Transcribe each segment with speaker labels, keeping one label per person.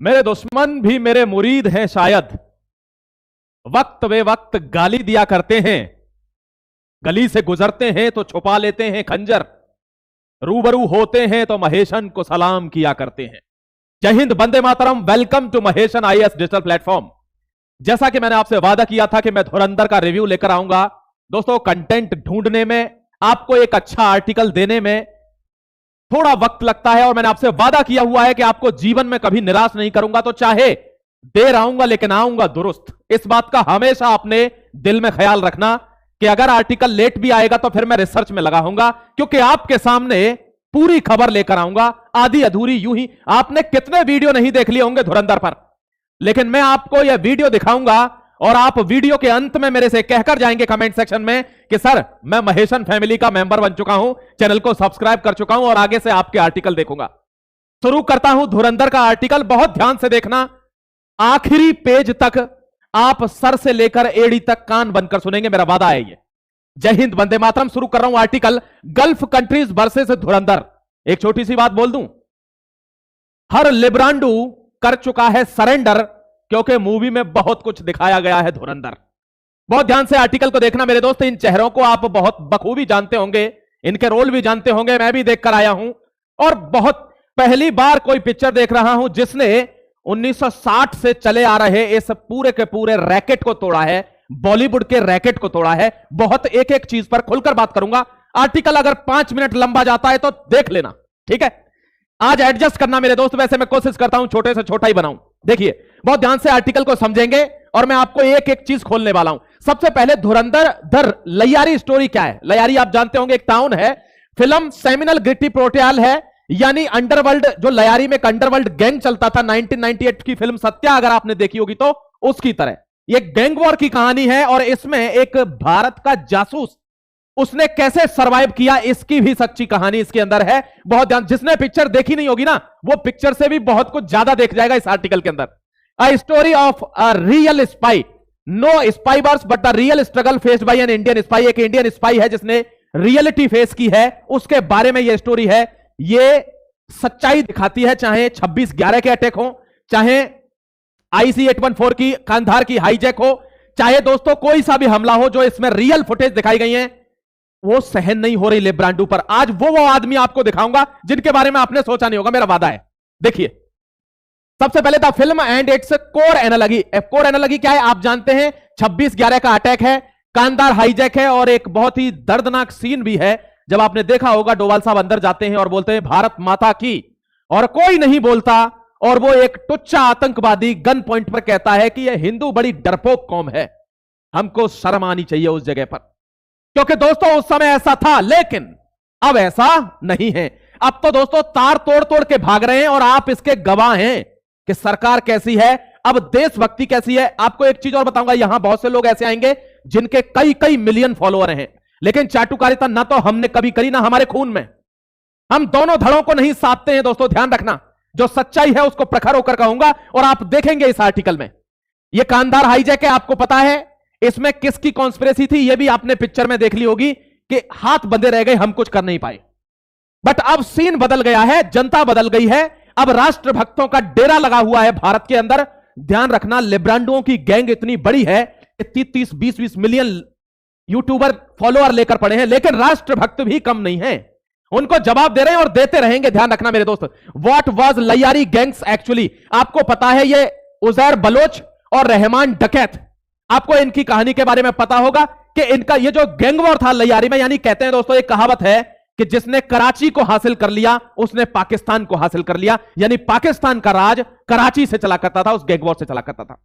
Speaker 1: मेरे दुश्मन भी मेरे मुरीद हैं शायद, वक्त वे वक्त गाली दिया करते हैं, गली से गुजरते हैं तो छुपा लेते हैं खंजर, रूबरू होते हैं तो महेशन को सलाम किया करते हैं। जय हिंद, वंदे मातरम। Welcome to Mahesan IAS digital platform. जैसा कि मैंने आपसे वादा किया था कि मैं धुरंधर का रिव्यू लेकर आऊंगा। दोस्तों, कंटेंट ढूंढने में, आपको एक अच्छा आर्टिकल देने में थोड़ा वक्त लगता है, और मैंने आपसे वादा किया हुआ है कि आपको जीवन में कभी निराश नहीं करूंगा। तो चाहे देर आऊंगा लेकिन आऊंगा दुरुस्त। इस बात का हमेशा अपने दिल में ख्याल रखना कि अगर आर्टिकल लेट भी आएगा तो फिर मैं रिसर्च में लगा हूंगा, क्योंकि आपके सामने पूरी खबर लेकर आऊंगा, आधी अधूरी यूं ही। आपने कितने वीडियो नहीं देख लिए होंगे धुरंधर पर, लेकिन मैं आपको यह वीडियो दिखाऊंगा और आप वीडियो के अंत में मेरे से कहकर जाएंगे कमेंट सेक्शन में कि सर, मैं महेशन फैमिली का मेंबर बन चुका हूं, चैनल को सब्सक्राइब कर चुका हूं और आगे से आपके आर्टिकल देखूंगा। शुरू करता हूं धुरंधर का आर्टिकल। बहुत ध्यान से देखना, आखिरी पेज तक आप सर से लेकर एड़ी तक कान बनकर सुनेंगे, मेरा वादा है ये। जय हिंद, वंदे मातरम। शुरू कर रहा हूं आर्टिकल, गल्फ कंट्रीज वर्सेस धुरंधर। एक छोटी सी बात बोल दूं, हर लिब्रांडू कर चुका है सरेंडर, क्योंकि मूवी में बहुत कुछ दिखाया गया है धुरंधर। बहुत ध्यान से आर्टिकल को देखना मेरे दोस्त। इन चेहरों को आप बहुत बखूबी जानते होंगे, इनके रोल भी जानते होंगे, मैं भी देखकर आया हूं। और बहुत पहली बार कोई पिक्चर देख रहा हूं जिसने 1960 से चले आ रहे इस पूरे के पूरे रैकेट को तोड़ा है, बॉलीवुड के रैकेट को तोड़ा है। बहुत एक एक चीज पर खुलकर बात करूंगा। आर्टिकल अगर 5 मिनट लंबा जाता है तो देख लेना, ठीक है। आज एडजस्ट करना मेरे दोस्त, वैसे मैं कोशिश करता हूं छोटे से छोटा ही बनाऊं। देखिए, बहुत ध्यान से आर्टिकल को समझेंगे और मैं आपको एक एक चीज खोलने वाला हूं। सबसे पहले धुरंधर लैयारी स्टोरी क्या है। लैयारी आप जानते होंगे, एक टाउन है। फिल्म सेमिनल ग्रिटी पोर्ट्रेयल है, यानी अंडरवर्ल्ड, जो लैयारी में एक अंडरवर्ल्ड गैंग चलता था। 1998 की फिल्म सत्या अगर आपने देखी होगी तो उसकी तरह ये गैंग वॉर की कहानी है, और इसमें एक भारत का जासूस, उसने कैसे सरवाइव किया, इसकी भी सच्ची कहानी इसके अंदर है। बहुत ध्यान, जिसने पिक्चर देखी नहीं होगी ना, वो पिक्चर से भी बहुत कुछ ज्यादा देख जाएगा इस आर्टिकल के अंदर। A story of a real spy, no spy wars but the real struggle faced by an Indian spy. एक इंडियन स्पाई है जिसने रियलिटी फेस की है, उसके बारे में यह स्टोरी है। ये सच्चाई दिखाती है, चाहे 26/11 के अटैक हो, चाहे IC-814 की कांधार की हाईजैक हो, चाहे दोस्तों कोई सा भी हमला हो, जो इसमें रियल फुटेज दिखाई गई है, वो सहन नहीं हो रही लिब्रांडू पर। आज वो आदमी आपको दिखाऊंगा जिनके बारे में आपने सोचा नहीं होगा, मेरा वादा है। देखिए, सबसे पहले the film and its core analogy. Core analogy क्या है आप जानते हैं, 26/11 का अटैक है, कांधार हाईजैक है, और एक बहुत ही दर्दनाक सीन भी है। जब आपने देखा होगा, डोवाल साहब अंदर जाते हैं और बोलते हैं भारत माता की, और कोई नहीं बोलता, और वो एक टुच्चा आतंकवादी गन पॉइंट पर कहता है कि यह हिंदू बड़ी डरपोक कौम है, हमको शर्म आनी चाहिए उस जगह पर। क्योंकि दोस्तों उस समय ऐसा था, लेकिन अब ऐसा नहीं है। अब तो दोस्तों तार तोड़ तोड़ के भाग रहे हैं, और आप इसके गवाह हैं कि सरकार कैसी है, अब देशभक्ति कैसी है। आपको एक चीज और बताऊंगा, यहां बहुत से लोग ऐसे आएंगे जिनके कई कई मिलियन फॉलोअर हैं, लेकिन चाटुकारिता ना तो हमने कभी करी, ना हमारे खून में। हम दोनों धड़ों को नहीं साधते हैं दोस्तों, ध्यान रखना। जो सच्चाई है उसको प्रखर होकर कहूंगा, और आप देखेंगे इस आर्टिकल में। यह कांधार हाईजैक है, आपको पता है इसमें किसकी कॉन्स्पिरेसी थी, यह भी आपने पिक्चर में देख ली होगी कि हाथ बंधे रह गए, हम कुछ कर नहीं पाए। बट अब सीन बदल गया है, जनता बदल गई है, अब राष्ट्रभक्तों का डेरा लगा हुआ है भारत के अंदर। ध्यान रखना, लिब्रांडुओं की गैंग इतनी बड़ी है कि 30-30, 20-20 मिलियन यूट्यूबर फॉलोअर लेकर पड़े हैं, लेकिन राष्ट्रभक्त भी कम नहीं है, उनको जवाब दे रहे हैं और देते रहेंगे। ध्यान रखना मेरे दोस्त, व्हाट वाज लैयारी गैंग्स एक्चुअली। आपको पता है ये उजैर बलोच और रहमान डकैत, आपको इनकी कहानी के बारे में पता होगा कि इनका ये जो गैंग वॉर था लैयारी में, यानी कहते हैं दोस्तों, एक कहावत है कि जिसने कराची को हासिल कर लिया उसने पाकिस्तान को हासिल कर लिया, यानी पाकिस्तान का राज कराची से चला करता था, उस गैंग वॉर से चला करता था।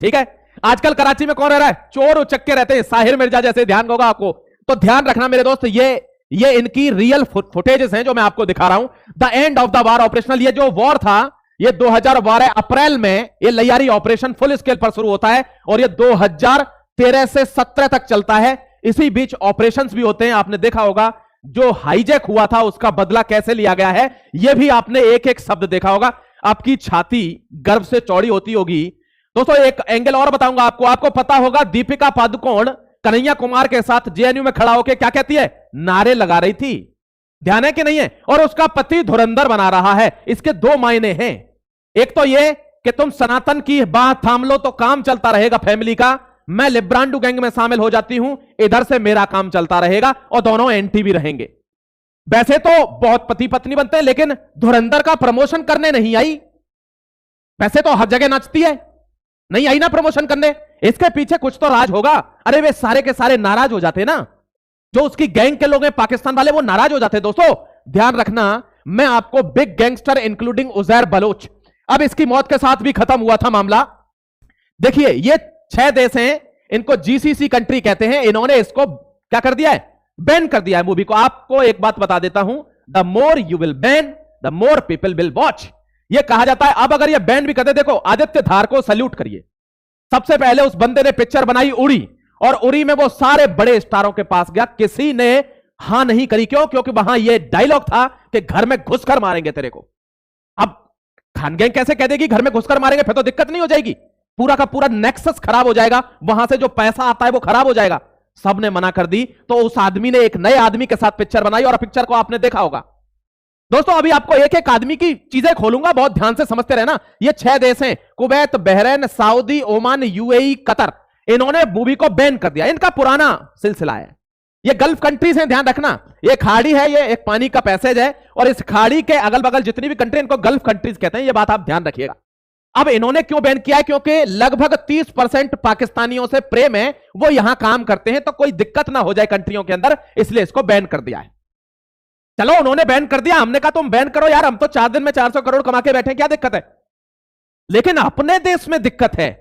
Speaker 1: ठीक है, आजकल कराची में कौन रह रहा है, चोर उचक्के रहते हैं, साहिर मिर्जा जैसे, ध्यान होगा आपको। तो ध्यान रखना मेरे दोस्त, ये इनकी रियल फुटेजेस हैं जो मैं आपको दिखा रहा हूं। The end of the war operational, ये जो वॉर था ये 2012 अप्रैल में ये लैयारी ऑपरेशन फुल स्केल पर शुरू होता है, और ये 2013 से 17 तक चलता है। इसी बीच ऑपरेशंस भी होते हैं। आपने देखा होगा जो हाईजैक हुआ था उसका बदला कैसे लिया गया है, यह भी आपने एक एक शब्द देखा होगा। आपकी छाती गर्व से चौड़ी होती होगी दोस्तों। एक एंगल और बताऊंगा आपको पता होगा दीपिका पादुकोण कन्हैया कुमार के साथ जेएनयू में खड़ा होकर क्या कहती है, नारे लगा रही थी, ध्यान है कि नहीं है। और उसका पति धुरंधर बना रहा है। इसके दो मायने हैं, एक तो ये कि तुम सनातन की बात थाम लो तो काम चलता रहेगा फैमिली का, मैं लिब्रांडू गैंग में शामिल हो जाती हूं, इधर से मेरा काम चलता रहेगा और दोनों एंटी भी रहेंगे। वैसे तो बहुत पति पत्नी बनते हैं, लेकिन धुरंधर का प्रमोशन करने नहीं आई। वैसे तो हर जगह नाचती है, नहीं आई ना प्रमोशन करने, इसके पीछे कुछ तो राज होगा। अरे वे सारे के सारे नाराज हो जाते ना, जो उसकी गैंग के लोग हैं पाकिस्तान वाले, वो नाराज हो जाते। दोस्तों ध्यान रखना, मैं आपको big gangster including Uzair Baloch, अब इसकी मौत के साथ भी खत्म हुआ था मामला। देखिए ये 6 देश हैं, इनको जीसीसी कंट्री कहते हैं, इन्होंने इसको क्या कर दिया है, बैन कर दिया है मूवी को। आपको एक बात बता देता हूं, the more you will ban the more people will watch, ये कहा जाता है। अब अगर ये बैन भी करते, देखो आदित्य धार को सल्यूट करिए, सबसे पहले उस बंदे ने पिक्चर बनाई उड़ी, और उड़ी में वो सारे बड़े स्टारों के पास गया, किसी ने हां नहीं करी। क्यों? क्योंकि वहां ये डायलॉग था कि घर में घुसकर मारेंगे तेरे को। अब खान गैंग कैसे कह देगी घर में घुसकर मारेंगे, फिर तो दिक्कत नहीं हो जाएगी, पूरा का पूरा नेक्सस खराब हो जाएगा, वहां से जो पैसा आता है वो खराब हो जाएगा। सबने मना कर दी, तो उस आदमी ने एक नए आदमी के साथ पिक्चर बनाई, और पिक्चर को आपने देखा होगा। दोस्तों अभी आपको एक एक आदमी की चीजें खोलूंगा, बहुत ध्यान से समझते रहना। ये 6 देश हैं, Kuwait, Bahrain, Saudi, Oman, UAE, Qatar, इन्होंने मूवी को बैन कर दिया। इनका पुराना सिलसिला है, ये गल्फ कंट्रीज हैं, ध्यान रखना। ये खाड़ी है, ये एक पानी का पैसेज है, और इस खाड़ी के अगल बगल जितनी भी कंट्री, इनको गल्फ कंट्रीज कहते हैं, ये बात आप ध्यान रखिएगा। अब इन्होंने क्यों बैन किया है? क्योंकि लगभग 30% पाकिस्तानियों से प्रेम है, वो यहां काम करते हैं, तो कोई दिक्कत ना हो जाए कंट्रियों के अंदर, इसलिए इसको बैन कर दिया है। चलो उन्होंने बैन कर दिया, हमने कहा तुम बैन करो यार, हम तो 4 दिन में 400 करोड़ कमा के बैठे, क्या दिक्कत है। लेकिन अपने देश में दिक्कत है,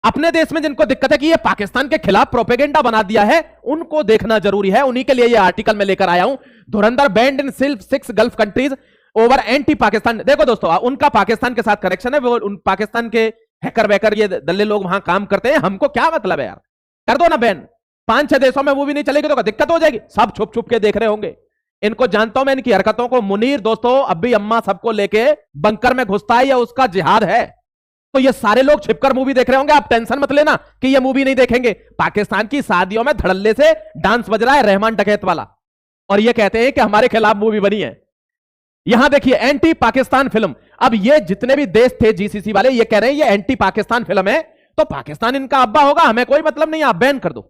Speaker 1: अपने देश में जिनको दिक्कत है कि ये पाकिस्तान के खिलाफ प्रोपेगेंडा बना दिया है, उनको देखना जरूरी है। उन्हीं के लिए ये आर्टिकल में लेकर आया हूं, धुरंधर बैंड इन सिर्फ 6 gulf countries over anti Pakistan. देखो दोस्तों, उनका पाकिस्तान के साथ कनेक्शन है, वो उन पाकिस्तान के हैकर वैकर ये दल्ले लोग वहां काम करते हैं, हमको क्या मतलब है यार, कर दो ना बैन। 5-6 देशों में वो भी नहीं चलेगी तो दिक्कत हो जाएगी, सब छुप छुप के देख रहे होंगे। इनको जानता हूं मैं, इनकी हरकतों को। मुनीर दोस्तों अब्बी अम्मा सबको लेके बंकर में घुसता है, या उसका जिहाद है, तो ये सारे लोग छिपकर मूवी देख रहे होंगे। आप टेंशन मत लेना कि ये मूवी नहीं देखेंगे। पाकिस्तान की शादियों में धड़ल्ले से डांस बज रहा है रहमान डकैत वाला, और ये कहते हैं कि हमारे खिलाफ मूवी बनी है। यहां देखिए एंटी पाकिस्तान फिल्म। अब ये जितने भी देश थे जीसीसी वाले, ये कह रहे हैं ये एंटी पाकिस्तान फिल्म है, तो पाकिस्तान इनका अब्बा होगा, हमें कोई मतलब नहीं, आप बैन कर दो।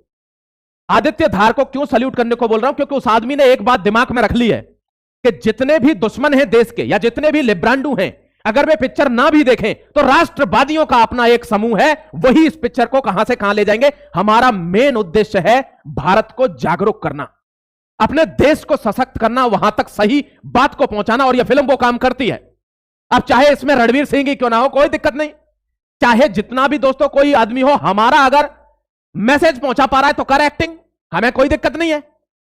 Speaker 1: आदित्य धार को क्यों सल्यूट करने को बोल रहा हूं? क्योंकि उस आदमी ने एक बात दिमाग में रख ली है कि जितने भी दुश्मन हैं देश के, या जितने भी लिब्रांडू हैं, अगर वे पिक्चर ना भी देखें तो राष्ट्रवादियों का अपना एक समूह है, वही इस पिक्चर को कहां से कहां ले जाएंगे। हमारा मेन उद्देश्य है भारत को जागरूक करना, अपने देश को सशक्त करना, वहां तक सही बात को पहुंचाना, और यह फिल्म वो काम करती है। अब चाहे इसमें रणवीर सिंह ही क्यों ना हो, कोई दिक्कत नहीं, चाहे जितना भी दोस्तों कोई आदमी हो, हमारा अगर मैसेज पहुंचा पा रहा है तो कर एक्टिंग, हमें कोई दिक्कत नहीं है,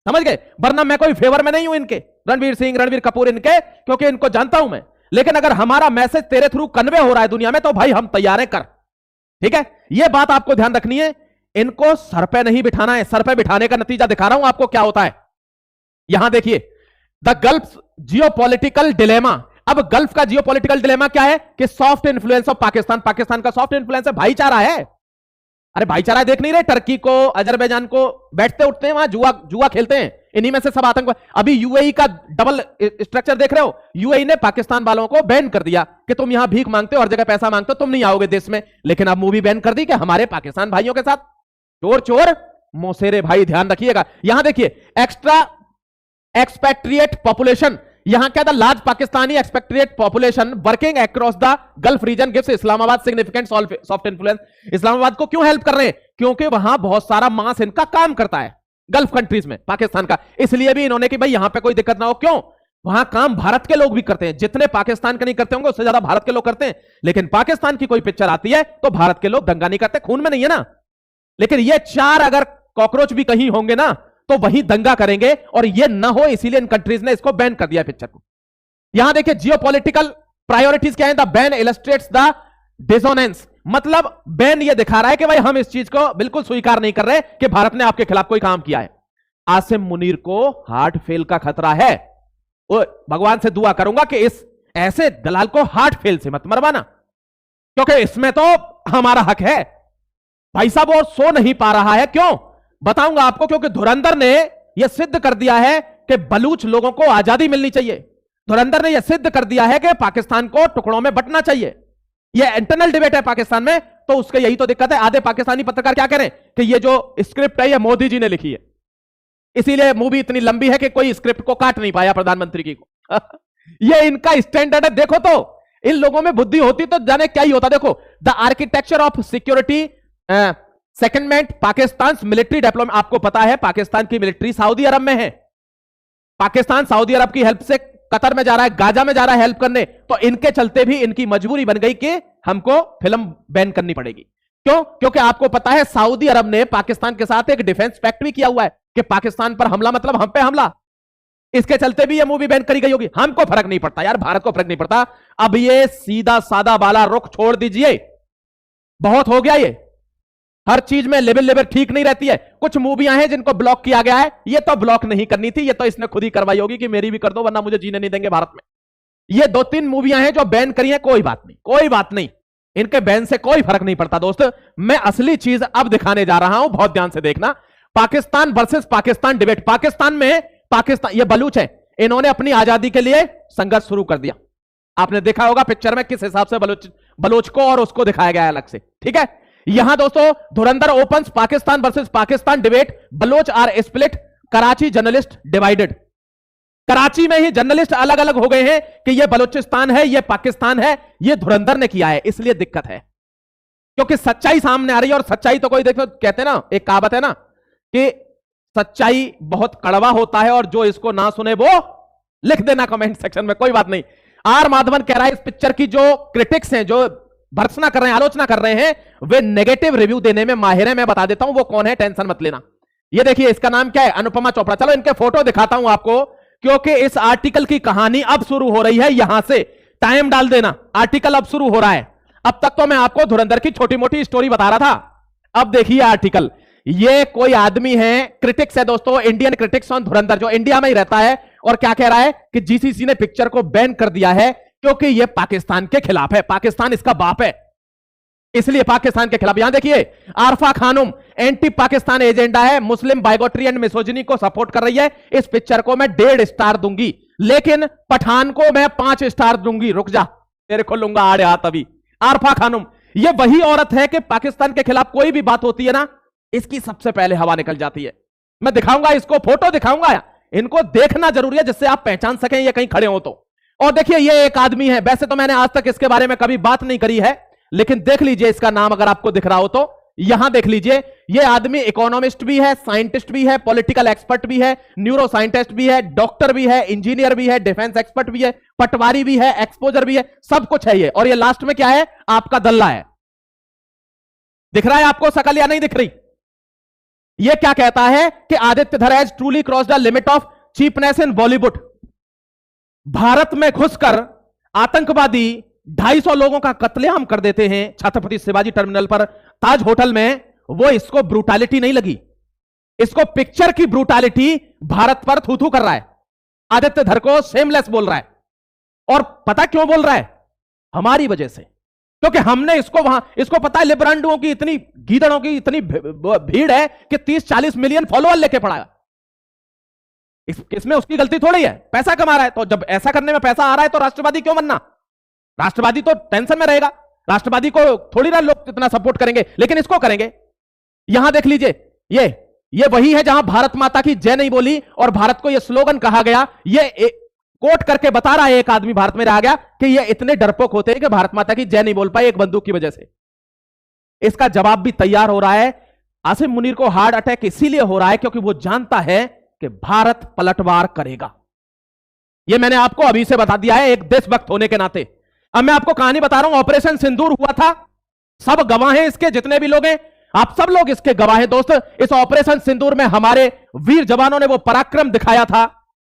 Speaker 1: समझ गए। वरना मैं कोई फेवर में नहीं हूं इनके, रणवीर सिंह, रणवीर कपूर इनके, क्योंकि इनको जानता हूं मैं। लेकिन अगर हमारा मैसेज तेरे थ्रू कन्वे हो रहा है दुनिया में, तो भाई हम तैयार हैं, कर, ठीक है। यह बात आपको ध्यान रखनी है, इनको सर पे नहीं बिठाना है। सर पे बिठाने का नतीजा दिखा रहा हूं आपको क्या होता है। यहां देखिए, द गल्फ जियोपॉलिटिकल डिलेमा। अब गल्फ का जियोपॉलिटिकल डिलेमा क्या है कि soft influence of Pakistan, Pakistan का सॉफ्ट इन्फ्लुएंस है, भाईचारा है। अरे भाईचारा देख नहीं रहे, टर्की को, अजरबैजान को बैठते उठते हैं, वहां जुआ खेलते हैं, इन्हीं में से सब आतंक। अभी यूएई का डबल स्ट्रक्चर देख रहे हो, यूएई ने पाकिस्तान वालों को बैन कर दिया कि तुम यहां भीख मांगते हो, हर जगह पैसा मांगते हो, तुम नहीं आओगे देश में। लेकिन अब मूवी बैन कर दी कि हमारे पाकिस्तान भाइयों के साथ चोर चोर मोसेरे। भाई ध्यान रखिएगा, यहां देखिए एक्स्ट्रा एक्सपेट्रिएट पॉपुलेशन, यहां क्या था, large Pakistani expatriate population working across the Gulf region gives Islamabad significant soft influence. Islamabad को क्यों हेल्प कर रहे हैं? क्योंकि वहां बहुत सारा मांस इनका काम करता है गल्फ कंट्रीज में, पाकिस्तान का। इसलिए भी इन्होंने कि भाई यहां पे कोई दिक्कत ना हो। क्यों? वहां काम भारत के लोग भी करते हैं, जितने पाकिस्तान के नहीं करते होंगे उससे ज्यादा भारत के लोग करते हैं। लेकिन पाकिस्तान की कोई पिक्चर आती है तो भारत के लोग दंगा नहीं करते, खून में नहीं है ना। लेकिन ये 4 अगर कॉकरोच भी कहीं होंगे ना तो वही दंगा करेंगे, और ये ना हो इसलिए इन कंट्रीज ने इसको बैन कर दिया पिक्चर को। यहां देखिए जियोपॉलिटिकल प्रायोरिटीज क्या है, the ban illustrates the dissonance. मतलब बैन ये दिखा रहा है कि भाई हम इस चीज को बिल्कुल स्वीकार नहीं कर रहे कि भारत ने आपके खिलाफ कोई काम किया है। आसिम मुनीर को हार्ट फेल का खतरा है, वो भगवान से दुआ करूंगा कि इस ऐसे दलाल को हार्ट फेल से मत मरवाना, क्योंकि इसमें तो हमारा हक है। भाई साहब वो सो नहीं पा रहा है, क्यों बताऊंगा आपको, क्योंकि धुरंधर ने यह सिद्ध कर दिया है कि बलूच लोगों को आजादी मिलनी चाहिए। धुरंधर ने यह सिद्ध कर दिया है कि पाकिस्तान को टुकड़ों में बंटना चाहिए। ये इंटरनल डिबेट है पाकिस्तान में, तो उसके यही तो दिक्कत है। आधे पाकिस्तानी पत्रकार क्या करें कि ये जो स्क्रिप्ट है ये मोदी जी ने लिखी है, इसीलिए मूवी इतनी लंबी है कि कोई स्क्रिप्ट को काट नहीं पाया प्रधानमंत्री की को। ये इनका स्टैंडर्ड है। देखो तो इन लोगों में बुद्धि होती तो जाने क्या ही होता। देखो, the architecture of security secondment Pakistan military development. आपको पता है पाकिस्तान की मिलिट्री सऊदी अरब में है। पाकिस्तान सऊदी अरब की हेल्प से कतर में जा रहा है, गाजा में जा रहा है हेल्प करने, तो इनके चलते भी इनकी मजबूरी बन गई कि हमको फिल्म बैन करनी पड़ेगी। क्यों? क्योंकि आपको पता है सऊदी अरब ने पाकिस्तान के साथ एक डिफेंस पैक्ट भी किया हुआ है कि पाकिस्तान पर हमला मतलब हम पे हमला। इसके चलते भी ये मूवी बैन करी गई होगी। हमको फर्क नहीं पड़ता यार, भारत को फर्क नहीं पड़ता। अब ये सीधा सादा वाला रुख छोड़ दीजिए, बहुत हो गया। ये हर चीज में लेवल ठीक नहीं रहती है। कुछ मूवियां हैं जिनको ब्लॉक किया गया है, ये तो ब्लॉक नहीं करनी थी, ये तो इसने खुद ही करवाई होगी कि मेरी भी कर दो वरना मुझे जीने नहीं देंगे भारत में। ये 2-3 मूवियां हैं जो बैन करी हैं, कोई बात नहीं, कोई बात नहीं, इनके बैन से कोई फर्क नहीं पड़ता। दोस्त, मैं असली चीज अब दिखाने जा रहा हूं, बहुत ध्यान से देखना। Pakistan versus Pakistan debate. पाकिस्तान में पाकिस्तान, ये बलूच है, इन्होंने अपनी आजादी के लिए संघर्ष शुरू कर दिया। आपने देखा होगा पिक्चर में किस हिसाब से बलूच को और उसको दिखाया गया है अलग से, ठीक है। यहां दोस्तों Dhurandhar opens Pakistan versus Pakistan debate, Baloch are split, Karachi journalist divided. Karachi में ही जर्नलिस्ट अलग अलग हो गए हैं कि ये बलूचिस्तान है, ये पाकिस्तान है, ये धुरंधर ने किया है, इसलिए दिक्कत है। क्योंकि सच्चाई सामने आ रही है, और सच्चाई तो कोई देखो, कहते ना, एक कहावत है ना कि सच्चाई बहुत कड़वा होता है और जो इसको ना सुने वो लिख देना कमेंट सेक्शन में, कोई बात नहीं। आर माधवन कह रहा है इस पिक्चर की जो क्रिटिक्स हैं, जो भर्त्सना कर रहे हैं, आलोचना कर रहे हैं, वे नेगेटिव रिव्यू देने में माहिर है। मैं बता देता हूं वो कौन है, टेंशन मत लेना। ये देखिए, इसका नाम क्या है, अनुपमा चोपड़ा। चलो इनके फोटो दिखाता हूं आपको, क्योंकि इस आर्टिकल की कहानी अब शुरू हो रही है। यहां से टाइम डाल देना, आर्टिकल अब शुरू हो रहा है। अब तक तो मैं आपको धुरंधर की छोटी मोटी स्टोरी बता रहा था, अब देखिए आर्टिकल। ये कोई आदमी है, क्रिटिक्स है दोस्तों, इंडियन क्रिटिक्स ऑन धुरंधर, जो इंडिया में ही रहता है, और क्या कह रहा है कि जीसीसी ने पिक्चर को बैन कर दिया है क्योंकि यह पाकिस्तान के खिलाफ है, पाकिस्तान इसका बाप है, इसलिए पाकिस्तान के खिलाफ। यहां देखिए, आरफा खानुम एंटी पाकिस्तान एजेंडा है, मुस्लिम बाइगोट्री एंड मिसोजिनी को सपोर्ट कर रही है। इस पिक्चर को मैं 1.5 स्टार दूंगी, लेकिन पठान को मैं 5 स्टार दूंगी। रुक जा, तेरे को लूंगा आड़े हाथ अभी। आरफा खानुम ये वही औरत है कि पाकिस्तान के खिलाफ कोई भी बात होती है ना, इसकी सबसे पहले हवा निकल जाती है। मैं दिखाऊंगा इसको, फोटो दिखाऊंगा, इनको देखना जरूरी है जिससे आप पहचान सकें ये कहीं खड़े हो तो। और देखिए, ये एक आदमी है, वैसे तो मैंने आज तक इसके बारे में कभी बात नहीं करी है, लेकिन देख लीजिए इसका नाम अगर आपको दिख रहा हो तो। यहां देख लीजिए, ये आदमी इकोनॉमिस्ट भी है, साइंटिस्ट भी है, पॉलिटिकल एक्सपर्ट भी है, न्यूरो साइंटिस्ट भी है, डॉक्टर भी है, इंजीनियर भी है, डिफेंस एक्सपर्ट भी है, पटवारी भी है, एक्सपोजर भी है, सब कुछ है ये। और ये लास्ट में क्या है, आपका दल्ला है। दिख रहा है आपको शकल या नहीं दिख रही? ये क्या कहता है कि Aditya Dhar has truly cross the limit of cheapness in Bollywood. Bharat में घुसकर आतंकवादी 250 लोगों का कत्लेआम कर देते हैं छत्रपति शिवाजी टर्मिनल पर, ताज होटल में। वो इसको ब्रूटैलिटी नहीं लगी, इसको पिक्चर की ब्रूटैलिटी भारत पर थू थू कर रहा है। आदित्य धर को शेमलेस बोल रहा है, और पता क्यों बोल रहा है? हमारी वजह से, क्योंकि हमने इसको वहां, इसको पता है लिबरंडुओं की इतनी, गीदड़ों की इतनी भीड़ है कि 30-40 मिलियन फॉलोअर लेके पड़ा। इसमें उसकी गलती थोड़ी है, पैसा कमा रहा है। तो जब ऐसा करने में पैसा आ रहा है तो राष्ट्रवादी क्यों बनना? राष्ट्रवादी तो टेंशन में रहेगा, राष्ट्रवादी को थोड़ी ना लोग इतना सपोर्ट करेंगे, लेकिन इसको करेंगे। यहां देख लीजिए, ये वही है जहां भारत माता की जय नहीं बोली और भारत को यह स्लोगन कहा गया। ये कोट करके बता रहा है एक आदमी भारत में रह गया कि ये इतने डरपोक होते हैं कि भारत माता की जय नहीं बोल पाए एक बंदूक की वजह से। इसका जवाब भी तैयार हो रहा है। आसिम मुनीर को हार्ट अटैक इसीलिए हो रहा है क्योंकि वो जानता है कि भारत पलटवार करेगा। यह मैंने आपको अभी से बता दिया है एक देशभक्त होने के नाते। अब मैं आपको कहानी बता रहा हूं, ऑपरेशन सिंदूर हुआ था, सब गवाह हैं इसके, जितने भी लोग हैं, आप सब लोग इसके गवाह हैं दोस्त। इस ऑपरेशन सिंदूर में हमारे वीर जवानों ने वो पराक्रम दिखाया था।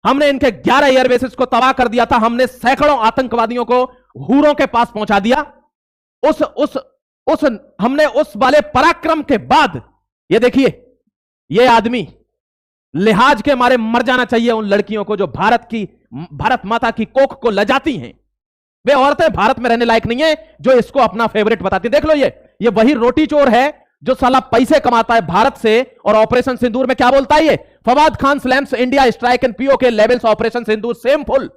Speaker 1: हमने इनके 11 एयरबेसेस को तबाह कर दिया था, हमने सैकड़ों आतंकवादियों को हूरों के पास पहुंचा दिया। हमने उस वाले पराक्रम के बाद, ये देखिए, ये आदमी लिहाज के मारे मर जाना चाहिए उन लड़कियों को जो भारत माता की कोख को लजाती हैं। वे औरतें भारत में रहने लायक नहीं है जो इसको अपना फेवरेट बताती। देख लो, ये वही रोटी चोर है जो साला पैसे कमाता है भारत से, और ऑपरेशन सिंदूर में क्या बोलता है ये, Fawad Khan slams India strike and PoK levels operation Sindoor same full.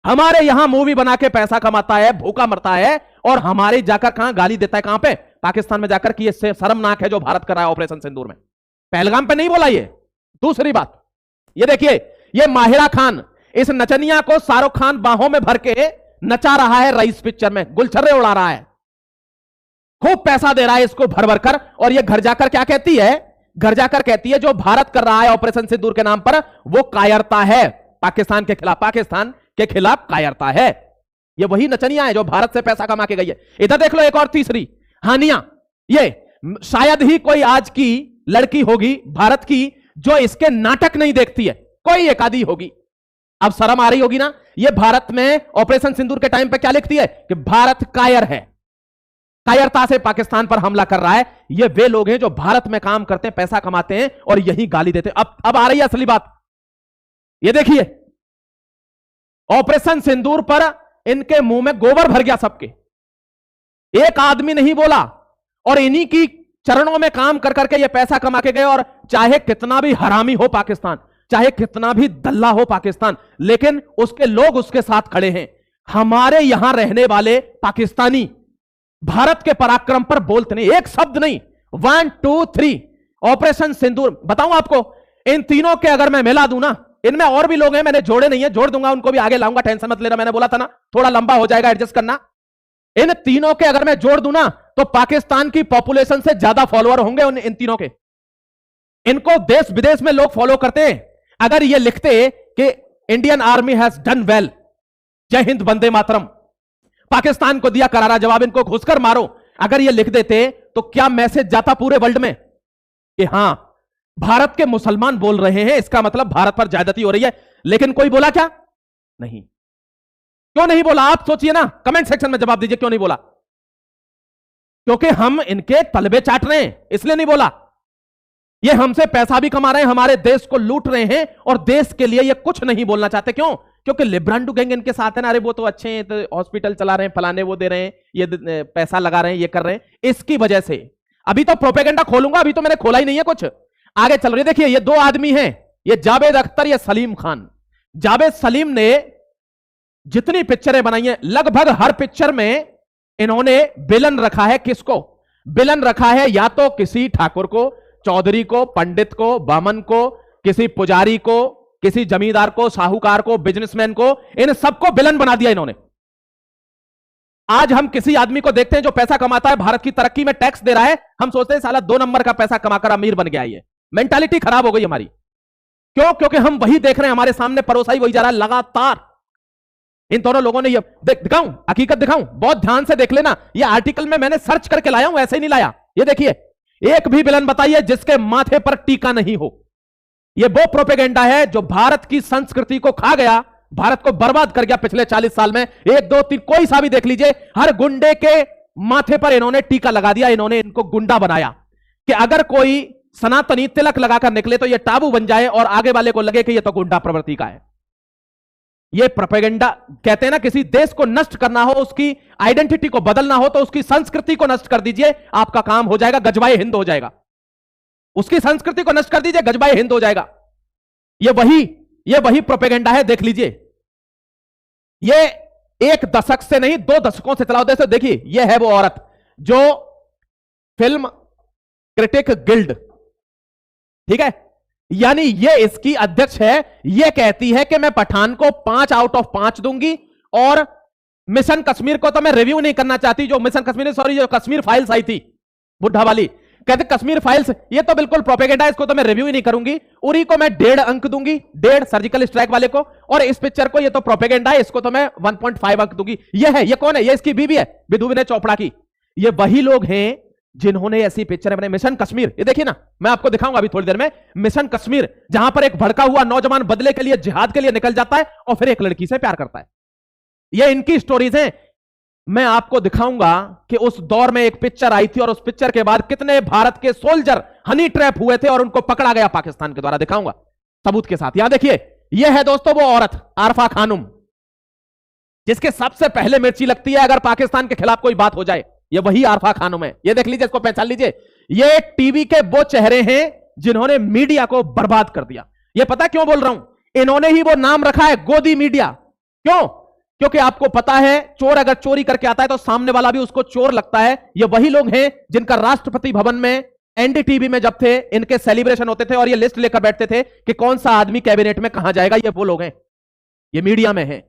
Speaker 1: हमारे यहां मूवी बना के पैसा कमाता है, भूखा मरता है, और हमारे जाकर कहां गाली देता है, कहां पे, पाकिस्तान में जाकर कि ये शर्मनाक है जो भारत कर रहा है ऑपरेशन सिंदूर में। पहलगाम पे नहीं बोला ये। दूसरी बात ये देखिए, ये माहिरा खान इस नचनिया को शाहरुख खान बाहों में भर के नचा रहा है रईस पिक्चर में, गुलछर्रे उड़ा रहा है, खूब पैसा दे रहा है इसको भर भर कर। और ये घर जाकर क्या कहती है, घर जाकर कहती है जो भारत कर रहा है ऑपरेशन सिंदूर के नाम पर वो कायरता है पाकिस्तान के खिलाफ, पाकिस्तान के खिलाफ कायरता है। ये वही नचनिया है जो भारत से पैसा कमा के गई है। इधर देख लो एक और तीसरी हानिया, ये शायद ही कोई आज की लड़की होगी भारत की जो इसके नाटक नहीं देखती है, कोई एक आधी होगी। अब शर्म आ रही होगी ना, ये भारत में ऑपरेशन सिंदूर के टाइम पे क्या लिखती है कि भारत कायर है, कायरता से पाकिस्तान पर हमला कर रहा है। ये वे लोग हैं जो भारत में काम करते हैं, पैसा कमाते हैं और यही गाली देते हैं। अब आ रही है असली बात, ये देखिए ऑपरेशन सिंदूर पर इनके मुंह में गोबर भर गया सबके, एक आदमी नहीं बोला और इन्हीं की चरणों में काम कर करके ये पैसा कमा के गए। और चाहे कितना भी हरामी हो पाकिस्तान, चाहे कितना भी दल्ला हो पाकिस्तान, लेकिन उसके लोग उसके साथ खड़े हैं। हमारे यहां रहने वाले पाकिस्तानी भारत के पराक्रम पर बोलते नहीं, एक शब्द नहीं। 1 2 3 ऑपरेशन सिंदूर। बताऊं आपको, इन तीनों के अगर मैं मिला दूं ना, इनमें और भी लोग हैं, मैंने जोड़े नहीं है, जोड़ दूंगा उनको भी आगे लाऊंगा, टेंशन मत लेना। मैंने बोला था ना थोड़ा लंबा हो जाएगा, एडजस्ट करना। इन तीनों के अगर मैं जोड़ दूं ना तो पाकिस्तान की पॉपुलेशन से ज्यादा फॉलोअर होंगे इन तीनों के। इनको देश विदेश में लोग फॉलो करते हैं। अगर ये लिखते कि Indian army has done well, जय हिंद वंदे मातरम, पाकिस्तान को दिया करारा जवाब, इनको घुसकर मारो, अगर ये लिख देते तो क्या मैसेज जाता पूरे वर्ल्ड में कि हां भारत के मुसलमान बोल रहे हैं, इसका मतलब भारत पर ज्यादती हो रही है। लेकिन कोई बोला क्या? नहीं। क्यों नहीं बोला आप सोचिए ना, कमेंट सेक्शन में जवाब दीजिए क्यों नहीं बोला। क्योंकि हम इनके तलबे चाट रहे हैं, इसलिए नहीं बोला। ये हमसे पैसा भी कमा रहे हैं, हमारे देश को लूट रहे हैं और देश के लिए ये कुछ नहीं बोलना चाहते। क्यों? क्योंकि लिब्रांडू गैंग इनके साथ है ना। अरे वो तो अच्छे हैं, तो हॉस्पिटल चला रहे हैं, फलाने वो दे रहे हैं, ये पैसा लगा रहे हैं, ये कर रहे हैं, इसकी वजह से। अभी तो प्रोपेगेंडा खोलूंगा, अभी तो मैंने खोला ही नहीं है कुछ, आगे चल रही है। देखिए ये दो आदमी हैं, ये जावेद अख्तर, ये सलीम खान। जावेद सलीम ने जितनी पिक्चरें बनाई हैं, लगभग हर पिक्चर में इन्होंने विलन रखा है। किसको विलन रखा है? या तो किसी ठाकुर को, चौधरी को, पंडित को, बामन को, किसी पुजारी को, किसी जमींदार को, साहूकार को, बिजनेसमैन को, इन सबको विलन बना दिया इन्होंने। आज हम किसी आदमी को देखते हैं जो पैसा कमाता है, भारत की तरक्की में टैक्स दे रहा है, हम सोचते हैं साला 2 नंबर का पैसा कमाकर अमीर बन गया। ये मेंटालिटी खराब हो गई हमारी। क्यों? क्योंकि हम वही देख रहे हैं, हमारे सामने परोसा ही वही जा रहा है लगातार। इन दोनों लोगों ने ये दिखाऊं, हकीकत दिखाऊं, बहुत ध्यान से देख लेना। ये आर्टिकल में मैंने सर्च करके लाया हूं, ऐसे ही नहीं लाया। ये देखिए, एक भी विलन बताइए जिसके माथे पर टीका नहीं हो। ये वो प्रोपेगेंडा है जो भारत की संस्कृति को खा गया, भारत को बर्बाद कर गया पिछले 40 साल में। 1 2 3 कोई सा भी देख लीजिए, हर गुंडे के माथे पर इन्होंने टीका लगा दिया। इन्होंने इनको गुंडा बनाया कि अगर कोई सनातनी तिलक लगाकर निकले तो यह टाबू बन जाए और आगे वाले को लगे कि यह तो गुंडा प्रवृत्ति का है। यह प्रोपेगेंडा, कहते हैं ना, किसी देश को नष्ट करना हो, उसकी आइडेंटिटी को बदलना हो तो उसकी संस्कृति को नष्ट कर दीजिए, आपका काम हो जाएगा, गजबाए हिंद हो जाएगा। उसकी संस्कृति को नष्ट कर दीजिए, गजबाए हिंद हो जाएगा। यह वही प्रोपेगेंडा है, देख लीजिए। यह 1 दशक से नहीं 2 दशकों से चला। दोस्तों देखिए, यह है वो औरत जो फिल्म क्रिटिक गिल्ड, ठीक है, यानी ये इसकी अध्यक्ष है। ये कहती है कि मैं पठान को 5 आउट ऑफ 5 दूंगी और मिशन कश्मीर को तो मैं रिव्यू नहीं करना चाहती। जो मिशन कश्मीर, सॉरी, जो कश्मीर फाइल्स आई थी बुढ़ा वाली, कहते कश्मीर फाइल्स, ये तो बिल्कुल प्रोपेगेंडा है, इसको तो मैं रिव्यू ही नहीं करूंगी। उरी को मैं 1.5 अंक दूंगी, 1.5 सर्जिकल स्ट्राइक वाले को, और इस पिक्चर को, ये तो प्रोपेगेंडा है, इसको तो मैं 1.5 अंक दूंगी। ये है, ये कौन है? ये इसकी बीवी है, विधु विनय चोपड़ा की। ये वही लोग हैं जिन्होंने ऐसी पिक्चरें बनाई। मिशन कश्मीर, ये देखिए ना, मैं आपको दिखाऊंगा अभी थोड़ी देर में। मिशन कश्मीर, जहां पर एक भड़का हुआ नौजवान बदले के लिए, जिहाद के लिए निकल जाता है और फिर एक लड़की से प्यार करता है। ये इनकी स्टोरीज हैं। मैं आपको दिखाऊंगा कि उस दौर में एक पिक्चर आई थी और उस पिक्चर के बाद कितने भारत के सोल्जर हनी ट्रैप हुए थे और उनको पकड़ा गया पाकिस्तान के द्वारा। दिखाऊंगा सबूत के साथ। यहां देखिए, यह है दोस्तों वो औरत आरफा खानुम, जिसके सबसे पहले मिर्ची लगती है अगर पाकिस्तान के खिलाफ कोई बात हो जाए। ये वही आरफा खानुम है। ये देख लीजिए, इसको पहचान लीजिए। ये टीवी के वो चेहरे हैं जिन्होंने मीडिया को बर्बाद कर दिया। ये पता क्यों बोल रहा हूं? इन्होंने ही वो नाम रखा है गोदी मीडिया। क्यों? क्योंकि आपको पता है चोर अगर चोरी करके आता है तो सामने वाला भी उसको चोर लगता है। ये वही लोग हैं जिनका राष्ट्रपति भवन में एनडीटीवी में जब थे इनके सेलिब्रेशन होते थे और ये लिस्ट लेकर बैठते थे कि कौन सा आदमी कैबिनेट में कहां जाएगा, ये वो लोग हैं, ये मीडिया में हैं।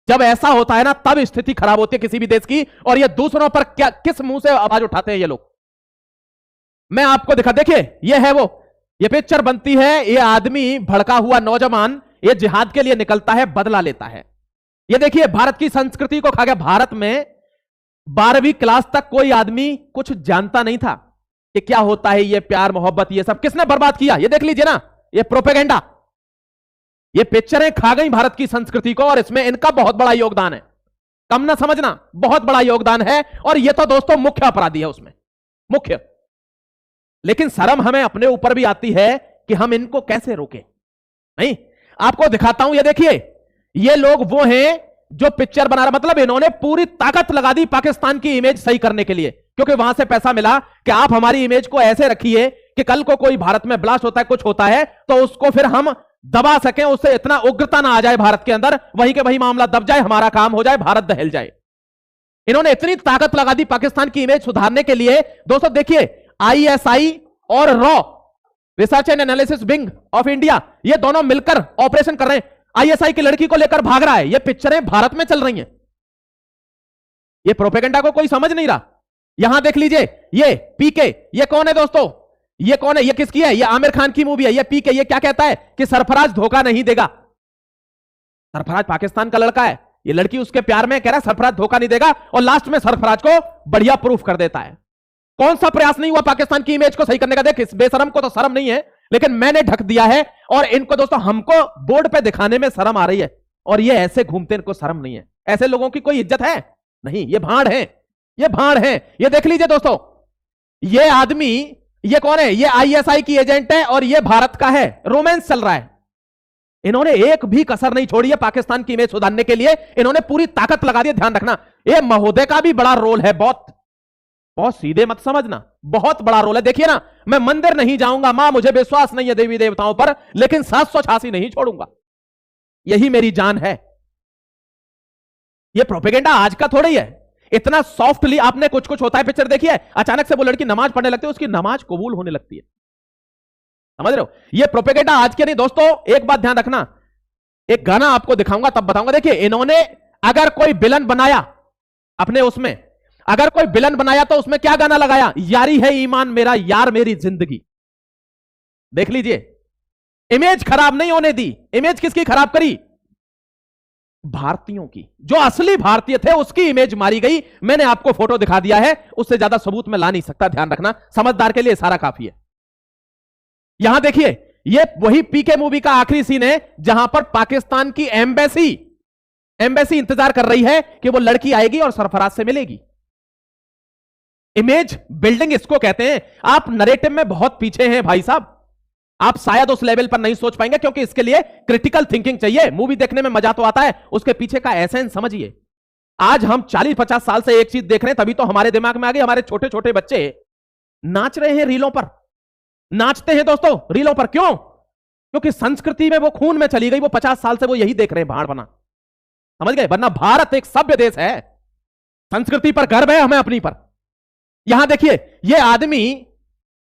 Speaker 1: जब ऐसा होता है ना तब स्थिति खराब होती है किसी भी देश की। और ये दूसरों पर क्या किस मुंह से आवाज उठाते हैं ये लोग, मैं आपको दिखा, देखिए ये है वो, ये पिक्चर बनती है, ये आदमी भड़का हुआ नौजवान ये जिहाद के लिए निकलता है, बदला लेता है। ये देखिए भारत की संस्कृति को खा गया। भारत में 12वीं क्लास तक कोई आदमी कुछ जानता नहीं था कि क्या होता है ये प्यार मोहब्बत, ये सब किसने बर्बाद किया, ये देख लीजिए ना, ये प्रोपेगेंडा, ये पिक्चरें खा गई भारत की संस्कृति को और इसमें इनका बहुत बड़ा योगदान है, कम ना समझना, बहुत बड़ा योगदान है। और ये तो दोस्तों मुख्य अपराधी है उसमें, मुख्य। लेकिन शर्म हमें अपने ऊपर भी आती है कि हम इनको कैसे रोकें। नहीं, आपको दिखाता हूं, ये देखिए, ये लोग वो हैं जो पिक्चर बना रहा, मतलब इन्होंने पूरी ताकत लगा दी पाकिस्तान की इमेज सही करने के लिए, क्योंकि वहां से पैसा मिला कि आप हमारी इमेज को ऐसे रखिए कि कल को कोई भारत में ब्लास्ट होता है, कुछ होता है, तो उसको फिर हम दबा सकें, उससे इतना उग्रता ना आ जाए भारत के अंदर, वहीं के वहीं मामला दब जाए, हमारा काम हो जाए, भारत दहल जाए। इन्होंने इतनी ताकत लगा दी पाकिस्तान की इमेज सुधारने के लिए। दोस्तों देखिए, आईएसआई और raw, research and analysis wing of India, ये दोनों मिलकर ऑपरेशन कर रहे हैं। आईएसआई की लड़की को लेकर भाग रहा है, ये पिक्चरें भारत में चल रही हैं। ये प्रोपेगेंडा को कोई समझ नहीं रहा। यहां देख लीजिए, ये पीके, ये कौन है दोस्तों, ये कौन है, ये किसकी है, ये आमिर खान की मूवी है। ये पीके, ये क्या कहता है कि सरफराज धोखा नहीं देगा। सरफराज पाकिस्तान का लड़का है, ये लड़की उसके प्यार में कह रहा है सरफराज धोखा नहीं देगा, और लास्ट में सरफराज को बढ़िया प्रूफ कर देता है। कौन सा प्रयास नहीं हुआ पाकिस्तान की इमेज को सही करने का। देख, इस बेशरम को तो शर्म नहीं है, लेकिन मैंने ढक दिया है, और इनको दोस्तों हमको बोर्ड पे दिखाने में शर्म आ रही है, और ये ऐसे घूमते, इनको शर्म नहीं है। ऐसे लोगों की कोई इज्जत है नहीं, ये भाड़ है, ये भाड़ है। ये देख लीजिए दोस्तों, ये आदमी, ये कौन है, ये आईएसआई की एजेंट है और ये भारत का है, रोमांस चल रहा है। इन्होंने एक भी कसर नहीं छोड़ी है पाकिस्तान की इमेज सुधारने के लिए, इन्होंने पूरी ताकत लगा दी। ध्यान रखना, ये महोदय का भी बड़ा रोल है, बहुत बहुत सीधे मत समझना, बहुत बड़ा रोल है। देखिए ना, मैं मंदिर नहीं जाऊंगा, मां मुझे विश्वास नहीं है देवी देवताओं पर, लेकिन 786 नहीं छोड़ूंगा, यही मेरी जान है। यह प्रोपेगेंडा आज का थोड़ा ही है, इतना सॉफ्टली आपने कुछ कुछ होता है। पिक्चर देखिए, अचानक से वो लड़की नमाज पढ़ने लगती है, उसकी नमाज कबूल होने लगती है, समझ रहे हो। यह प्रोपेगेंडा आज के नहीं दोस्तों। एक बात ध्यान रखना, एक गाना आपको दिखाऊंगा तब बताऊंगा। देखिए, इन्होंने अगर कोई विलन बनाया अपने उसमें, अगर कोई विलन बनाया तो उसमें क्या गाना लगाया, यारी है ईमान मेरा यार मेरी जिंदगी। देख लीजिए, इमेज खराब नहीं होने दी। इमेज किसकी खराब करी, भारतीयों की। जो असली भारतीय थे उसकी इमेज मारी गई। मैंने आपको फोटो दिखा दिया है, उससे ज्यादा सबूत में ला नहीं सकता, ध्यान रखना। समझदार के लिए सारा काफी है। यहां देखिए, ये वही पीके मूवी का आखिरी सीन है जहां पर पाकिस्तान की एम्बेसी इंतजार कर रही है कि वो लड़की आएगी और सरफराज से मिलेगी। इमेज बिल्डिंग इसको कहते हैं। आप नरेटिव में बहुत पीछे हैं भाई साहब, आप शायद उस लेवल पर नहीं सोच पाएंगे, क्योंकि इसके लिए क्रिटिकल थिंकिंग चाहिए। मूवी देखने में मजा तो आता है, उसके पीछे का एसेंस समझिए। आज हम 40-50 साल से एक चीज देख रहे हैं, तभी तो हमारे दिमाग में आ गई। हमारे छोटे छोटे बच्चे नाच रहे हैं रीलों पर, नाचते हैं दोस्तों रीलों पर। क्यों? क्योंकि संस्कृति में वो खून में चली गई। वो 50 साल से वो यही देख रहे हैं, भाड़ बना, समझ गए। वरना भारत एक सभ्य देश है, संस्कृति पर गर्व है हमें अपनी पर। यहां देखिए, ये आदमी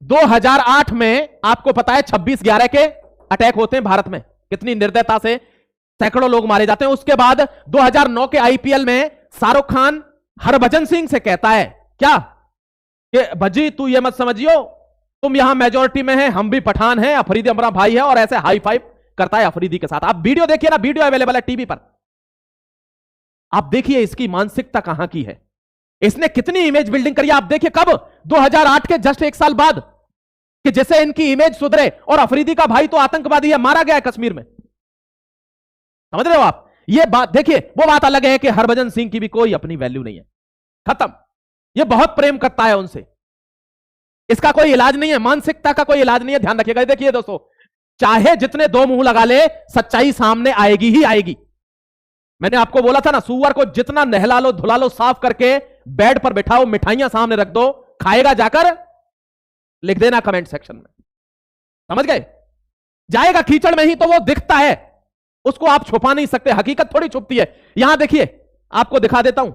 Speaker 1: 2008 में, आपको पता है 26/11 के अटैक होते हैं भारत में, कितनी निर्दयता से सैकड़ों लोग मारे जाते हैं। उसके बाद 2009 के आईपीएल में शाहरुख खान हरभजन सिंह से कहता है क्या कि भजी तू ये मत समझियो, तुम यहां मेजोरिटी में है, हम भी पठान हैं, अफरीदी हमारा भाई है, और ऐसे हाई फाइव करता है अफरीदी के साथ। आप वीडियो देखिए ना, वीडियो अवेलेबल है टीवी पर, आप देखिए इसकी मानसिकता कहां की है, इसने कितनी इमेज बिल्डिंग करी। आप देखिए कब, 2008 के जस्ट एक साल बाद, कि जैसे इनकी इमेज सुधरे। और अफरीदी का भाई तो आतंकवादी है, मारा गया है कश्मीर में, समझ रहे हो आप। ये बात देखिए, वो बात अलग है कि हरभजन सिंह की भी कोई अपनी वैल्यू नहीं है, खत्म। ये बहुत प्रेम करता है उनसे, इसका कोई इलाज नहीं है, मानसिकता का कोई इलाज नहीं है, ध्यान रखिएगा। देखिए दोस्तों, चाहे जितने दो मुंह लगा ले, सच्चाई सामने आएगी ही आएगी। मैंने आपको बोला था ना, सुअर को जितना नहला लो धुला लो, साफ करके बेड पर बिठाओ, मिठाइयां सामने रख दो, खाएगा जाकर, लिख देना कमेंट सेक्शन में, समझ गए। जाएगा कीचड़ में ही तो वो दिखता है, उसको आप छुपा नहीं सकते, हकीकत थोड़ी छुपती है। यहां देखिए, आपको दिखा देता हूं,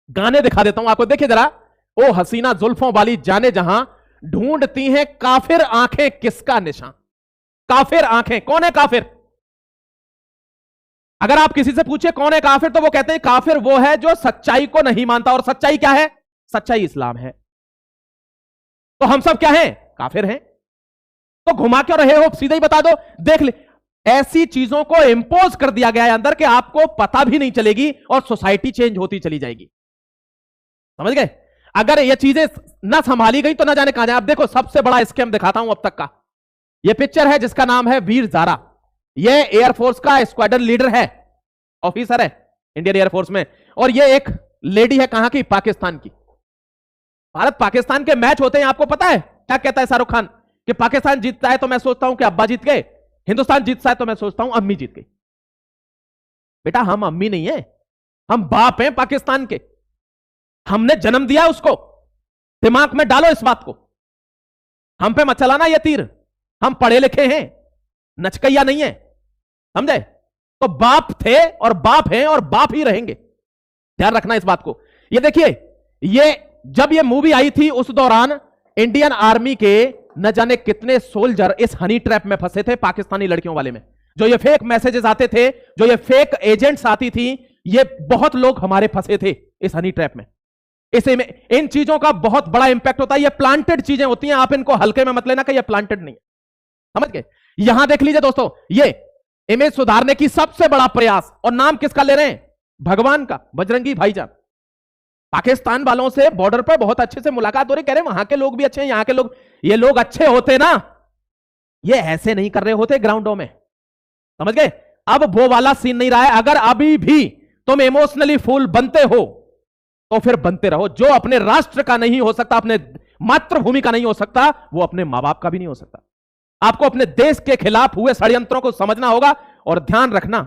Speaker 1: गाने दिखा देता हूं आपको, देखिए जरा। ओ हसीना जुल्फों वाली जाने जहां, ढूंढती हैं काफिर आंखें किसका निशान। काफिर आंखें, कौन है काफिर? अगर आप किसी से पूछे कौन है काफिर, तो वो कहते हैं काफिर वो है जो सच्चाई को नहीं मानता। और सच्चाई क्या है? सच्चाई इस्लाम है। तो हम सब क्या हैं? काफिर हैं। तो घुमा क्यों रहे हो? सीधे ही बता दो। देख ले, ऐसी चीजों को इंपोज कर दिया गया है अंदर कि आपको पता भी नहीं चलेगी और सोसाइटी चेंज होती चली जाएगी। समझ गए? अगर ये चीजें ना संभाली गई तो ना जाने कहां जाए। अब देखो, सबसे बड़ा स्कैम दिखाता हूं अब तक का। यह पिक्चर है जिसका नाम है वीर जारा। यह एयरफोर्स का स्क्वाड्रन लीडर है, ऑफिसर है इंडियन एयरफोर्स में। और यह एक लेडी है, कहां की? पाकिस्तान की। भारत पाकिस्तान के मैच होते हैं, आपको पता है क्या कहता है शाहरुख खान? कि पाकिस्तान जीतता है तो मैं सोचता हूं कि अब्बा जीत गए, हिंदुस्तान जीतता है तो मैं सोचता हूं अम्मी जीत गई। बेटा, हम अम्मी नहीं है, हम बाप हैं पाकिस्तान के। हमने जन्म दिया उसको। दिमाग में डालो इस बात को। हम पे मत चलाना ये तीर। हम पढ़े लिखे हैं, नचकैया नहीं है, समझे? तो बाप थे और बाप हैं और बाप ही रहेंगे। ध्यान रखना इस बात को। ये देखिए, ये जब ये मूवी आई थी उस दौरान इंडियन आर्मी के न जाने कितने सोल्जर इस हनी ट्रैप में फंसे थे, पाकिस्तानी लड़कियों वाले में। जो ये फेक मैसेजेस आते थे, जो ये फेक एजेंट्स आती थी, ये बहुत लोग हमारे फंसे थे इस हनी ट्रैप में। इसे में इन चीजों का बहुत बड़ा इंपैक्ट होता है। ये प्लांटेड चीजें होती हैं, आप इनको हल्के में मत लेना कि ये प्लांटेड नहीं है। समझ गए? यहां देख लीजिए दोस्तों, ये इमेज सुधारने की सबसे बड़ा प्रयास, और नाम किसका ले रहे हैं? भगवान का, बजरंगी भाईजान। पाकिस्तान वालों से बॉर्डर पर बहुत अच्छे से मुलाकात हो रही, कह रहे हैं वहां के लोग भी अच्छे हैं, यहां के लोग। ये लोग अच्छे होते ना, ये ऐसे नहीं कर रहे होते ग्राउंडों में। समझ गए? अब वो वाला सीन नहीं रहा है। अगर अभी भी तुम इमोशनली फूल बनते हो तो फिर बनते रहो। जो अपने राष्ट्र का नहीं हो सकता, अपने मातृभूमि का नहीं हो सकता, वो अपने मां बाप का भी नहीं हो सकता। आपको अपने देश के खिलाफ हुए षड्यंत्रों को समझना होगा। और ध्यान रखना,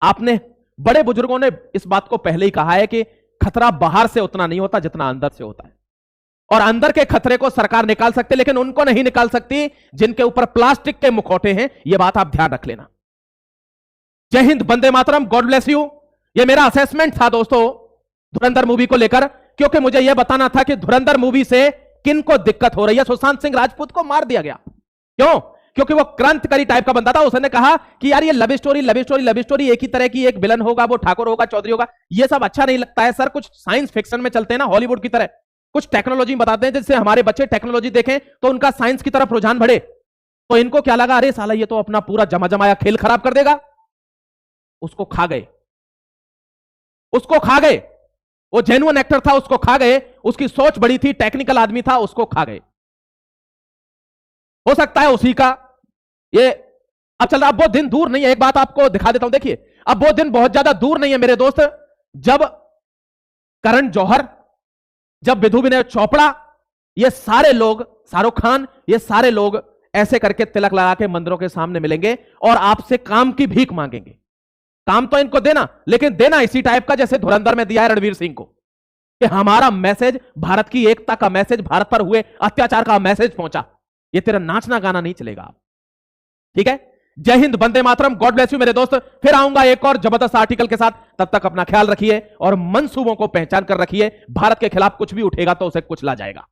Speaker 1: आपने बड़े बुजुर्गों ने इस बात को पहले ही कहा है कि खतरा बाहर से उतना नहीं होता जितना अंदर से होता है। और अंदर के खतरे को सरकार निकाल सकती है, लेकिन उनको नहीं निकाल सकती जिनके ऊपर प्लास्टिक के मुखौटे हैं। यह बात आप ध्यान रख लेना। जय हिंद, वंदे मातरम, गॉड ब्लेस यू। यह मेरा असेसमेंट था दोस्तों धुरंधर मूवी को लेकर, क्योंकि मुझे यह बताना था कि धुरंधर मूवी से किन को दिक्कत हो रही है। सुशांत सिंह राजपूत को मार दिया गया, क्यों? क्योंकि वो क्रांतिकारी टाइप का बंदा था। उसने कहा कि यार ये love story love story love story, एक ही तरह की, एक विलन होगा, वो ठाकुर होगा, चौधरी होगा, ये सब अच्छा नहीं लगता है सर। कुछ साइंस फिक्शन में चलते हैं ना, हॉलीवुड की तरह। कुछ टेक्नोलॉजी बताते हैं जिससे हमारे बच्चे टेक्नोलॉजी देखें तो उनका साइंस की तरफ रुझान बढ़े। तो इनको क्या लगा, अरे साला ये तो अपना पूरा जमा जमाया खेल खराब कर देगा। उसको खा गए, उसको खा गए। वो जेन्युइन एक्टर था, उसको खा गए। उसकी सोच बड़ी थी, टेक्निकल आदमी था, उसको खा गए। हो सकता है उसी का ये अब चल रहा। अब वो दिन दूर नहीं है, एक बात आपको दिखा देता हूं, देखिए। अब वो दिन बहुत ज्यादा दूर नहीं है मेरे दोस्त, जब करण जौहर, जब विधु विनय चोपड़ा, ये सारे लोग, शाहरुख खान, ये सारे लोग ऐसे करके तिलक लगा के मंदिरों के सामने मिलेंगे और आपसे काम की भीख मांगेंगे। काम तो इनको देना, लेकिन देना इसी टाइप का जैसे धुरंधर में दिया है रणवीर सिंह को, कि हमारा मैसेज, भारत की एकता का मैसेज, भारत पर हुए अत्याचार का मैसेज पहुंचा। ये तेरा नाचना गाना नहीं चलेगा। ठीक है? जय हिंद, वंदे मातरम, गॉड ब्लेस यू मेरे दोस्त। फिर आऊंगा एक और जबरदस्त आर्टिकल के साथ। तब तक अपना ख्याल रखिए और मंसूबों को पहचान कर रखिए। भारत के खिलाफ कुछ भी उठेगा तो उसे कुचला जाएगा।